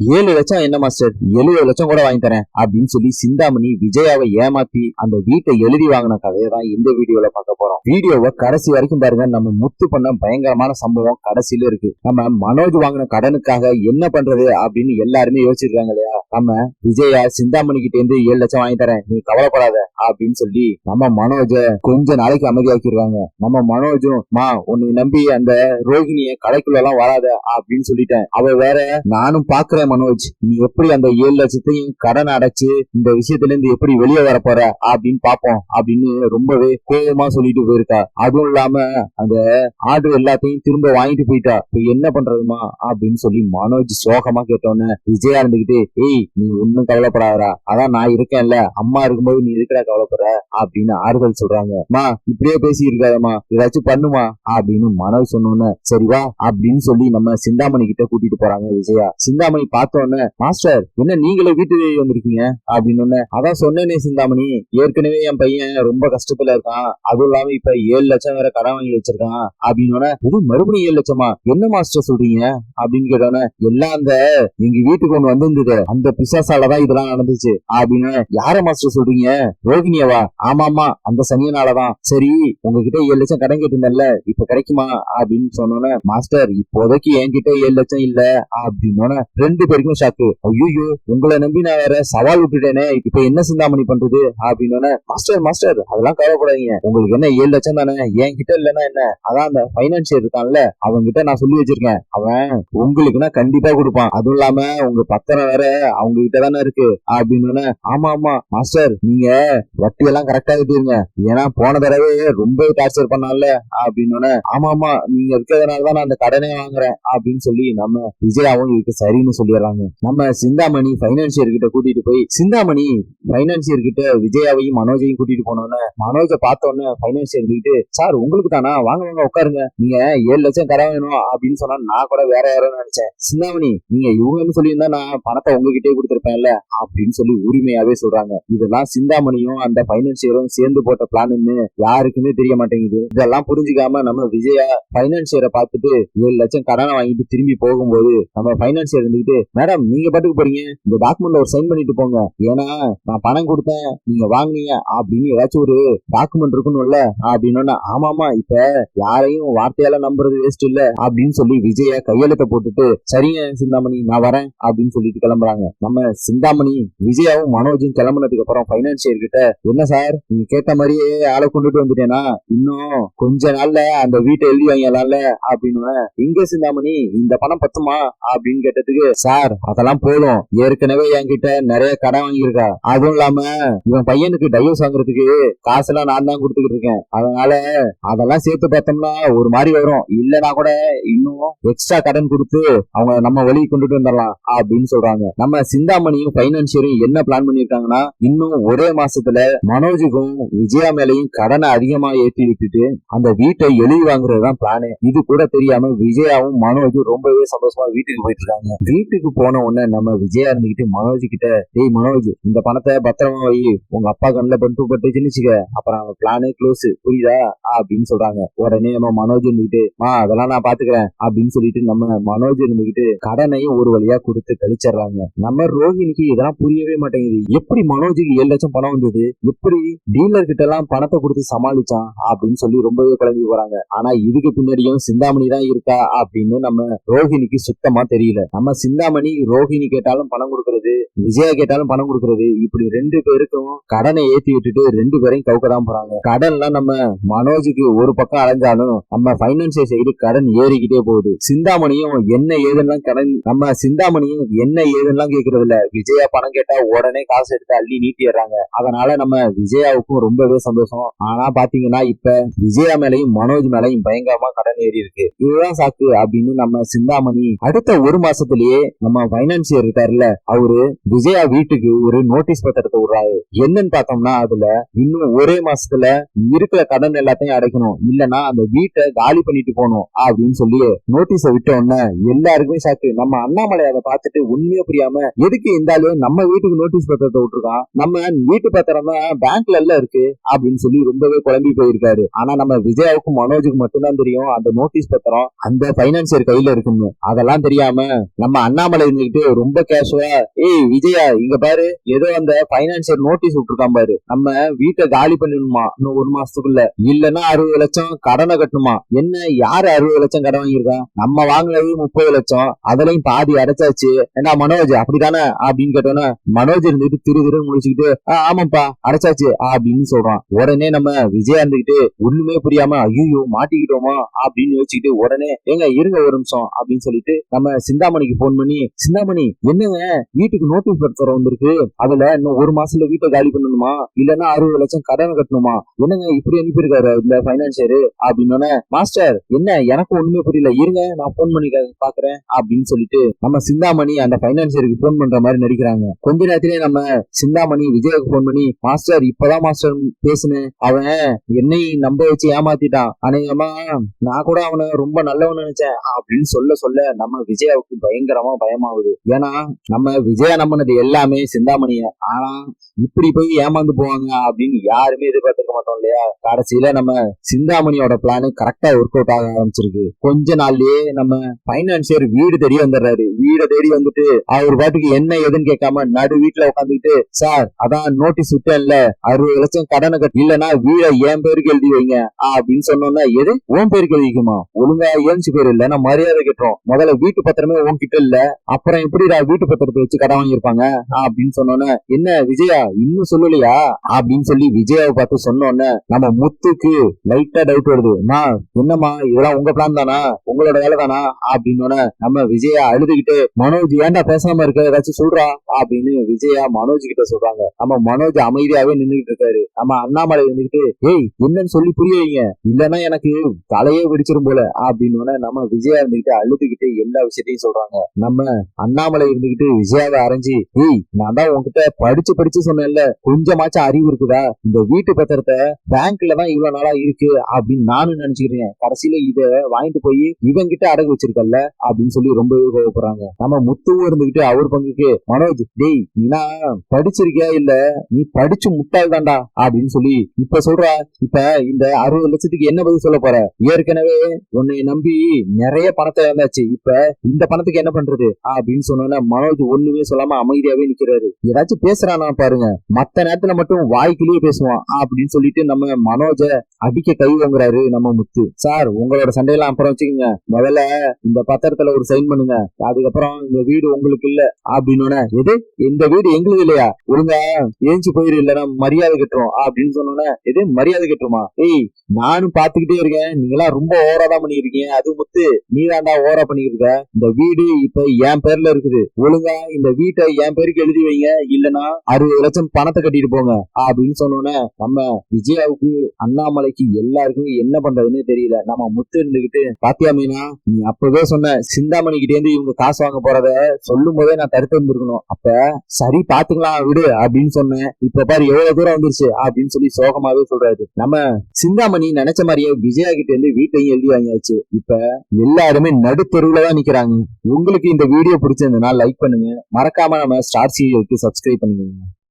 7 லட்சம் என்ன மாஸ்டர், 70 லட்சம் கூட வாங்கி தரேன் அப்படின்னு சொல்லி சிந்தாமணி விஜயாவை ஏமாத்தி அந்த வீட்டை எழுதி வாங்கின கதையை தான் இந்த வீடியோல பார்க்க போறோம். வீடியோவை கடைசி வரைக்கும் பாருங்க. நம்ம முத்து பண்ண பயங்கரமான சம்பவம் கடைசியில இருக்கு. நம்ம மனோஜ் வாங்கின கடனுக்காக என்ன பண்றது அப்படின்னு எல்லாருமே யோசிச்சிருக்காங்க இல்லையா. நம்ம விஜயா சிந்தாமணி கிட்ட இருந்து 7 லட்சம் வாங்கி தரேன், நீ கவலைப்படாத அப்படின்னு சொல்லி நம்ம மனோஜ கொஞ்ச நாளைக்கு அமைதியாக்கிடுறாங்க. நம்ம மனோஜும் உன்னை நம்பி அந்த ரோகிணிய கடைக்குள்ள எல்லாம் வராத அப்படின்னு சொல்லிட்டேன். அவ வேற நானும் பாக்குறேன் மனோஜ், நீ எப்படி அந்த 7 லட்சத்தையும் கடன் அடைச்சு இந்த விஷயத்துல இருந்து எப்படி வெளியே வர போற அப்படின்னு பாப்போம் அப்படின்னு ரொம்பவே கோபமா சொல்லிட்டு போயிருக்கா. அதுவும் இல்லாம அந்த ஆர்டர் எல்லாத்தையும் திரும்ப வாங்கிட்டு போயிட்டா. என்ன பண்றதுமா அப்படின்னு சொல்லி மனோஜ் சோகமா கேட்டோன்னு விஜயா இருந்துகிட்டு, ஏய் நீ ஒன்னும் கவலைப்படாதா, அதான் நான் இருக்கேன்ல, அம்மா இருக்கும்போது நீ இருக்கிற கவலைப்படுற அப்படின்னு ஆறுதல் சொல்றாங்க. இப்படியே பேசி இருக்காதம்மா, ஏதாச்சும் பண்ணுமா அப்படின்னு மனோஜ் சொன்னோன்னு சரிவா அப்படின்னு சொல்லி நம்ம சிந்தாமணி கிட்ட கூட்டிட்டு போறாங்க விஜயா. சிந்தாமணி பார்த்தோன்னு, மாஸ்டர் என்ன நீங்களே வீட்டுக்கு வந்திருக்கீங்க அப்படின்னு. அதான் சொன்னேனே சிந்தாமணி, ஏற்கனவே என் பையன் ரொம்ப கஷ்டத்துல இருக்கான், அதுவும் இல்லாம இப்ப 7 லட்சம் வேற கடன் வாங்கி வச்சிருக்கான் அப்படின்னு. இது மறுபடியும் 7 லட்சமா என்ன மாஸ்டர் சொல்றீங்க அப்படின்னு கேட்டோன்னு, எல்லாம் அந்த எங்க வீட்டுக்கு ஒண்ணு வந்திருந்தது, அந்த பிசாசாலதான் இதெல்லாம் நடந்துச்சு அப்படின்னு. யார மாஸ்டர் சொல்றீங்க, ரோகிணியவா? ஆமாமா, அந்த சனியனாலதான். சரி உங்ககிட்ட 7 லட்சம் கடன் கேட்டிருந்தேன்ல, இப்ப கிடைக்குமா அப்படின்னு சொன்னோன்னு, மாஸ்டர் இப்போதைக்கு என்கிட்ட 7 லட்சம் இல்ல அப்படின்னு. 2 பேருக்கும் ஷாக்கு. ஐயோ உங்களை நம்பி நான் வேற சவால் விட்டுட்டேனே, இப்ப என்ன சிந்தாமணி பண்றது அப்படின்னு. மாஸ்டர் மாஸ்டர் அதெல்லாம் கவலைப்படாதீங்க, உங்களுக்கு என்ன 7 லட்சம் தானே, என்கிட்ட இல்லன்னா என்ன, அதான் அந்த பைனான்சியர் இருக்கான்ல அவங்க கிட்ட நான் சொல்லி வச்சிருக்கேன், அவன் உங்களுக்குன்னா கண்டிப்பா கொடுப்பான், அதுவும் இல்லாம உங்க பத்திரம் வேற அவங்க கிட்ட தானே இருக்கு அப்படின்னு. ஆமா ஆமா மாஸ்டர், நீங்க வட்டி எல்லாம் கரெக்டா கட்டிருங்க, ஏன்னா போன தடவை ரொம்ப டார்ச்சர் பண்ணால அப்படின்னு. ஆமா ஆமா நீங்க இருக்கிறதுனாலதான் நான் அந்த கடனே வாங்குறேன் அப்படின்னு சொல்லி நம்ம விஜயாவும் இதுக்கு சரின்னு சொல்லிடுறாங்க. நம்ம சிந்தாமணி பைனான்சியர் கிட்ட கூட்டிட்டு போய், சிந்தாமணி பைனான்சியர் கிட்ட விஜயாவையும் மனோஜையும் கூட்டிட்டு போனோன்னு, மனோஜை பார்த்தோன்னு பைனான்சியர் கிட்ட, சார் உங்களுக்கு தானா, வாங்க வாங்க உட்காருங்க, நீங்க 7 லட்சம் கடன் வேணும் அப்படின்னு சொன்னா நான் கூட வேற யாரும் நினைச்சேன், சிந்தாமணி நீங்க இவங்கன்னு சொல்லியிருந்தா நான் பணத்தை உங்ககிட்டே கொடுத்திருப்பேன்ல அப்படின்னு சொல்லி உரிமையாவே சொல்றாங்க. இதெல்லாம் சிந்தாமணியும் அந்த பைனான்சியரும் சேர்ந்து போட்ட பிளான்னு யாருக்குமே தெரிய மாட்டேங்குது. இதெல்லாம் புரிஞ்சுக்காம நம்ம விஜயா பைனான்சியரை பார்த்துட்டு 7 லட்சம் கடனை வாங்கிட்டு திரும்பி போகும்போது நம்ம பைனான்சியர் இருந்துகிட்டு, மேடம் நீங்க பாட்டுக்கு போறீங்க, இந்த டாக்குமெண்ட்ல ஒரு சைன் பண்ணிட்டு போங்க, ஏன்னா நான் பணம் கொடுத்தேன் நீங்க வாங்கினீங்க அப்படின்னு ஏதாச்சும் ஒரு டாக்குமெண்ட் இருக்கணும்ல அப்படின்னு. ஆமாமா இப்ப யாரையும் வார்த்தையால நம்புறது வேஸ்ட் இல்ல அப்படின்னு சொல்லி விஜயா கையெழுத்த போட்டுட்டு, சரிங்க சிந்தாமணி நான் வரேன் அப்படின்னு சொல்லிட்டு கிளம்புறாங்க. நம்ம சிந்தாமணி விஜயாவும் மனோஜும் கிளம்புனதுக்கு அப்புறம் பைனான்சியர் கிட்ட, என்ன சார் நீங்க கேட்ட மாதிரியே ஆளை கொண்டுட்டு வந்துட்டேனா, இன்னும் கொஞ்ச நாள்ல அந்த வீட்டை எழுதி வாங்கலாம்ல அப்படின்னு. எங்க சிந்தாமணி இந்த பணம் பத்துமா அப்படின்னு கேட்டதுக்கு, சார் அதெல்லாம் போதும், ஏற்கனவே என்கிட்ட நிறைய கடன் வாங்கியிருக்கா, அதுவும் இல்லாம இவன் பையனுக்கு டைவர்ஸ் வாங்குறதுக்கு காசெல்லாம் நான் தான் கொடுத்துக்கிட்டு இருக்கேன், அதனால அதெல்லாம் சேர்த்து பார்த்தோம்னா ஒரு மாதிரி வரும், இல்லனா கூட இன்னும் எக்ஸ்ட்ரா கடன் கொடுத்து அவங்க நம்ம வழி கொண்டுட்டு வந்துடலாம் அப்படின்னு சொல்றாங்க. நம்ம சிந்தாமணியும் பைனான்சியரும் என்ன பிளான் பண்ணிருக்காங்கன்னா, இன்னும் ஒரே மாசத்துல மனோஜுக்கும் விஜயா மேலையும் கடனை அதிகமா ஏற்றி விட்டுட்டு அந்த வீட்டை எழுதி வாங்குறதுதான் பிளானு. இது கூட தெரியாம விஜயாவும் மனோஜும் ரொம்பவே சந்தோஷமா வீட்டுக்கு போயிட்டு இருக்காங்க. வீட்டுக்கு போன உடனே நம்ம விஜயா இருந்துகிட்டு மனோஜ் கிட்ட, டேய் மனோஜ் இந்த பணத்தை பத்திரமா வை, உங்க அப்பா கண்ணில் பட்டு சின்னிச்சுக்க, அப்புறம் பிளானே க்ளோஸ், புரியுதா அப்படின்னு சொல்றாங்க. உடனே நம்ம மனோஜ் இருந்துகிட்டு, அதெல்லாம் நான் பாத்துக்கிறேன் அப்படின்னு சொல்லிட்டு நம்ம மனோஜ் இருந்துகிட்டு கடனையும் ஒரு வழியா கொடுத்து கழிச்சிடறாங்க. நம்ம ரோஹிணிக்கு இதெல்லாம் புரியவே மாட்டேங்குது, எப்படி மனோஜுக்கு 7 லட்சம் பணம் வந்தது, எப்படி டீலர் கிட்ட எல்லாம் பணத்தை கொடுத்து சமாளிச்சான் அப்படின்னு சொல்லி ரொம்பவே குழம்பி போறாங்க. ஆனா இதுக்கு பின்னாடியும் சிந்தாமணி தான் இருக்கா அப்படின்னு நம்ம ரோஹிணிக்கு சுத்தமா தெரியல. நம்ம சிந்தாமணி ரோஹிணி கேட்டாலும் பணம் கொடுக்கறது, விஜயா கேட்டாலும் பணம் கொடுக்கறது, இப்படி 2 பேருக்கும் கடனை ஏத்தி விட்டுட்டு 2 பேரையும் கவுக்கதான் போறாங்க. கடன்லாம் நம்ம மனோஜுக்கு ஒரு பக்கம் அலைஞ்சாலும் நம்ம பைனான்சியல் சைடு கடன் ஏறிக்கிட்டே போகுது. சிந்தாமணியும் என்ன ஏதுன்னா கடன், நம்ம சிந்தாமணியும் என்ன ஏதுன்னா கேக்குறது இல்ல, விஜயா பணம் கேட்டா உடனே காசு எடுத்து அள்ளி நீட்டிடுறாங்க. அதனால நம்ம விஜயாவுக்கும் ரொம்பவே சந்தோஷம். ஆனா பாத்தீங்கன்னா இப்ப விஜயா மேலையும் மனோஜ் மேலையும் பயங்கரமா கடன் ஏறி இருக்கு, இதுதான் சாக்கு அப்படின்னு நம்ம சிந்தாமணி அடுத்த ஒரு மாசத்திலேயே நம்ம பைனான்சியர் இருக்காருல்ல அவரு விஜயா வீட்டுக்கு ஒரு நோட்டீஸ் பத்திரத்தை விடுறாரு. என்னன்னு பார்த்தோம்னா அதுல இன்னும் ஒரே மாசத்துல இருக்கிற கடன் எல்லாத்தையும் அடைக்கணும், இல்லன்னா அந்த வீட்டை காலி பண்ணிட்டு போகணும் அப்படின்னு சொல்லி நோட்டீஸ விட்ட உடனே எல்லாருக்குமே ஷாக்கு. நம்ம அண்ணாமலை அதை பார்த்துட்டு உண்மையா புரியாம, எதுக்கு இந்த ஆளு நம்ம வீட்டுக்கு நோட்டீஸ் பத்திரத்தை விட்டுருக்கான், நம்ம வீட்டு பத்திரம் தான் பேங்க்ல எல்லாம் இருக்கு அப்படின்னு சொல்லி ரொம்பவே குழம்பி போயிருக்காரு. ஆனா நம்ம விஜயாவுக்கும் மனோஜுக்கு மட்டும்தான் தெரியும் அந்த நோட்டீஸ் பத்திரம் அந்த பைனான்சியர் கையில இருக்குன்னு. அதெல்லாம் தெரியாம நம்ம அண்ணாமலை அண்ணாமலை இருந்துகிட்டு ரொம்ப கேஷுவலா, ஏய் விஜயா இங்க பாரு, ஏதோ அந்த பைனான்சியர் நோட்டீஸ் விட்டுருக்கான் பாரு, நம்ம வீட்டை காலி பண்ணணுமா இன்னும் 1 மாசத்துக்குள்ள, இல்லன்னா 60 லட்சம் கடனை கட்டணுமா. என்ன யாரு 60 லட்சம் கடன் வாங்கியிருக்கா? நம்ம வாங்கினது 30 லட்சம், அதுலயும் பாதி அடைச்சாச்சு. என்ன மனோஜ் அப்படித்தானே அப்படின்னு கேட்டோன்னா மனோஜ் இருந்துட்டு திரு திரு முடிச்சுக்கிட்டு ஆமாப்பா அடைச்சாச்சு அப்படின்னு சொல்றான். உடனே நம்ம விஜயா இருந்துகிட்டு ஒண்ணுமே புரியாம ஐயோ மாட்டிக்கிட்டோமா அப்படின்னு யோசிச்சுக்கிட்டு உடனே ஏங்க இருங்க ஒரு நிமிஷம் அப்படின்னு சொல்லிட்டு நம்ம சிந்தாமணிக்கு போன் பண்ணி, சிந்தாமணி என்னங்க வீட்டுக்கு நோட்டீஸ் பத்திரம் வந்திருக்கு, அதுல இன்னும் 1 மாசத்துல வீட்டை காலி பண்ணணுமா, இல்லன்னா 60 லட்சம் கடன் கட்டணுமா, என்னங்க இப்படி அனுப்பியிருக்காரு இந்த பைனான்சியர் அப்படின்னு. மாஸ்டர் என்ன எனக்கு ஒண்ணுமே புரியல, இருங்க நான் போன் பண்ணி பாக்குறேன் அப்படின்னு சொல்லிட்டு நம்ம சிந்தாமணி அந்த பைனான்சியருக்கு போன் பண்ற மாதிரி நடிக்கிறாங்க. கொஞ்ச நேரத்திலேயே நம்ம சிந்தாமணி விஜய்க்கு போன் பண்ணி, மாஸ்டர் இப்பதான் மாஸ்டர் பேசுனேன், அவன் என்னை நம்ப வச்சு ஏமாத்திட்டான், அநேகமா நான் கூட அவனை ரொம்ப நல்லவன் நினைச்சேன் அப்படின்னு சொல்ல சொல்ல நம்ம விஜயாவுக்கு பயங்கரமா பயமாகுது. ஏன்னா நம்ம விஜயா நம்பினது எல்லாமே சிந்தாமணிய, ஆனா இப்படி போய் ஏமாந்து போவாங்க அப்படின்னு யாருமே எதிர்பார்த்திருக்க மாட்டோம் இல்லையா. கடைசியில நம்ம சிந்தாமணியோட பிளான் கரெக்டா ஒர்க் அவுட் ஆக ஆரம்பிச்சிருக்கு. கொஞ்ச நாள்லயே நம்ம பைனான்சியர் வீடு தேடி வந்துடுறாரு. வீட தேடி வந்துட்டு அவர் பாட்டுக்கு என்ன எதுன்னு கேட்காம நடு வீட்டுல உட்காந்துக்கிட்டு, சார் அதான் நோட்டீஸ் விட்டேன்ல 60 லட்சம் கடனை கட்ட, இல்லன்னா வீட என் பேருக்கு எழுதி வைங்க அப்படின்னு சொன்னோம்னா, எது உன் பேருக்கு எழுதிக்குமா, ஒழுங்கா ஏஞ்சி பேர் இல்ல நான் மரியாதை கட்டுறோம், முதல்ல வீட்டு பத்திரமே உன்கிட்ட இல்ல, அப்புறம் எப்படிடா வீட்டு பத்திரத்தை வச்சு கடன் வாங்கியிருப்பாங்க அப்படின்னு சொன்னோன்னே, என்ன விஜயா இன்னும் சொல்லலையா அப்படின்னு சொல்லி விஜயாவை பார்த்து சொன்னோன்னே நம்ம முத்துக்கு லைட்டா டவுட் வருது. என்னம்மா இதெல்லாம் உங்க பிளான் தானா, உங்களோட வேலை தானா அப்படின்னு நம்ம விஜயா அழுதுகிட்டு, மனோஜ் ஏன்டா பேசாம இருக்க, ஏதாச்சும் சொல்றா அப்படின்னு விஜயா மனோஜ் கிட்ட சொல்றாங்க. நம்ம மனோஜ் அமைதியாவே நின்றுகிட்டு இருக்காரு. நம்ம அண்ணாமலை இருந்துகிட்டு, ஏய் என்னன்னு சொல்லி புரிய வைங்க, இல்லன்னா எனக்கு தலையே வெடிச்சிரும் போல அப்படின்னு நம்ம விஜயா இருந்துகிட்டு அழுதுகிட்டு எல்லா விஷயத்தையும் சொல்றாங்க. நம்ம அண்ணாமலை இருந்துகிட்டு விஜயாவை அரைஞ்சி, ஏய் நான் தான் உன்கிட்ட படிச்சு படிச்சு சொன்னேன்ல, கொஞ்சமாச்சும் அறிவு இருக்குதா, இந்த வீட்டு பத்திரத்தை பேங்க்ல தான் இவ்வளவு நாளா இருக்கு அப்படின்னு நானும் நினைச்சுக்கிறேன், கடைசியில இத வாங்கிட்டு போய் இவன் கிட்ட அடகு வச்சிருக்கல அப்படின்னு சொல்லி ரொம்பவே கோவப்படுறாங்க. நம்ம முத்துவும் இருந்துகிட்டு அவர் பங்குக்கு, மனோஜ் டேய் நீனா படிச்சிருக்கியா இல்ல நீ படிச்சு முட்டாள் தான்டா அப்படின்னு சொல்லி இப்ப சொல்றா, இப்ப இந்த 60 லட்சத்துக்கு என்ன பதில் சொல்ல போற, ஏற்கனவே உன்னை நம்பி நிறைய பணத்தை இழந்தாச்சு, இப்ப இந்த பணத்துக்கு என்ன பண்றது அப்படின்னு சொன்னோன்னா மனோஜ் ஒண்ணுமே சொல்லாம அமைதியாவே நிக்கிறாரு. ஏதாச்சும் பேசுறானா பாருங்க, மத்த நேரத்துல மட்டும் வாய்க்கிலேயே பேசுவான் அப்படின்னு சொல்லிட்டு நம்ம மனோஜ அடிக்க கை வாங்குறாரு நம்ம முத்து. சார் உங்களோட சண்டையெல்லாம் அப்புறம் வச்சுக்கோங்க, முதல்ல இந்த பத்திரத்துல ஒரு சைன் பண்ணுங்க, அதுக்கப்புறம் இந்த வீடு உங்களுக்கு இல்ல அப்படின்னு. எது இந்த வீடு எங்களுக்கு இல்லையா, ஒழுங்கா ஏஞ்சி போயிரு இல்லன்னா மரியாதை கட்டுறோம் அப்படின்னு சொன்னோன்னே, எது மரியாதை கட்டுருமா, ஏய் நானும் பாத்துக்கிட்டே இருக்கேன், நீங்களாம் ரொம்ப ஓவராதான் பண்ணிருக்கீங்க, அது முத்து நீ தாண்டா ஓவரா பண்ணிருக்க, இந்த வீடு இப்ப என் பேர்ல இருக்குது, ஒழுங்கா இந்த வீட்டை என் பேருக்கு எழுதி வைங்க, இல்லன்னா 60 லட்சம் பணத்தை கட்டிட்டு போங்க அப்படின்னு சொன்னோன்னே நம்ம விஜயாவுக்கு அண்ணாமலைக்கு எல்லாருக்குமே என்ன பண்றதுன்னு தெரியல. நம்ம முத்து இருந்துகிட்டு, பாத்தியா மீனா நீ அப்பவே சொன்ன சிந்தாமணி கிட்டே இருந்து இவங்க காசு வாங்க போறத சொல்லும் போதே நான் தடுத்து வந்திருக்கணும், அப்ப சரி பாத்துக்கலாம் விடு அப்படின்னு சொன்னேன், இப்ப பாரு எவ்வளவு தூரம் வந்துருச்சு அப்படின்னு சொல்லி சோகமாவே சொல்றாரு. நம்ம சிந்தாமணி நினைச்ச மாதிரியே விஜயா கிட்ட இருந்து வீட்டையும் எழுதி வாங்கியாச்சு. இப்ப எல்லாருமே நடுத்தெருவுல தான் நிக்கிறாங்க. உங்களுக்கு இந்த வீடியோ பிடிச்சிருந்ததுன்னா லைக் பண்ணுங்க, மறக்காம நம்ம ஸ்டார் சீரியலுக்கு சப்ஸ்கிரைப் பண்ணுங்க.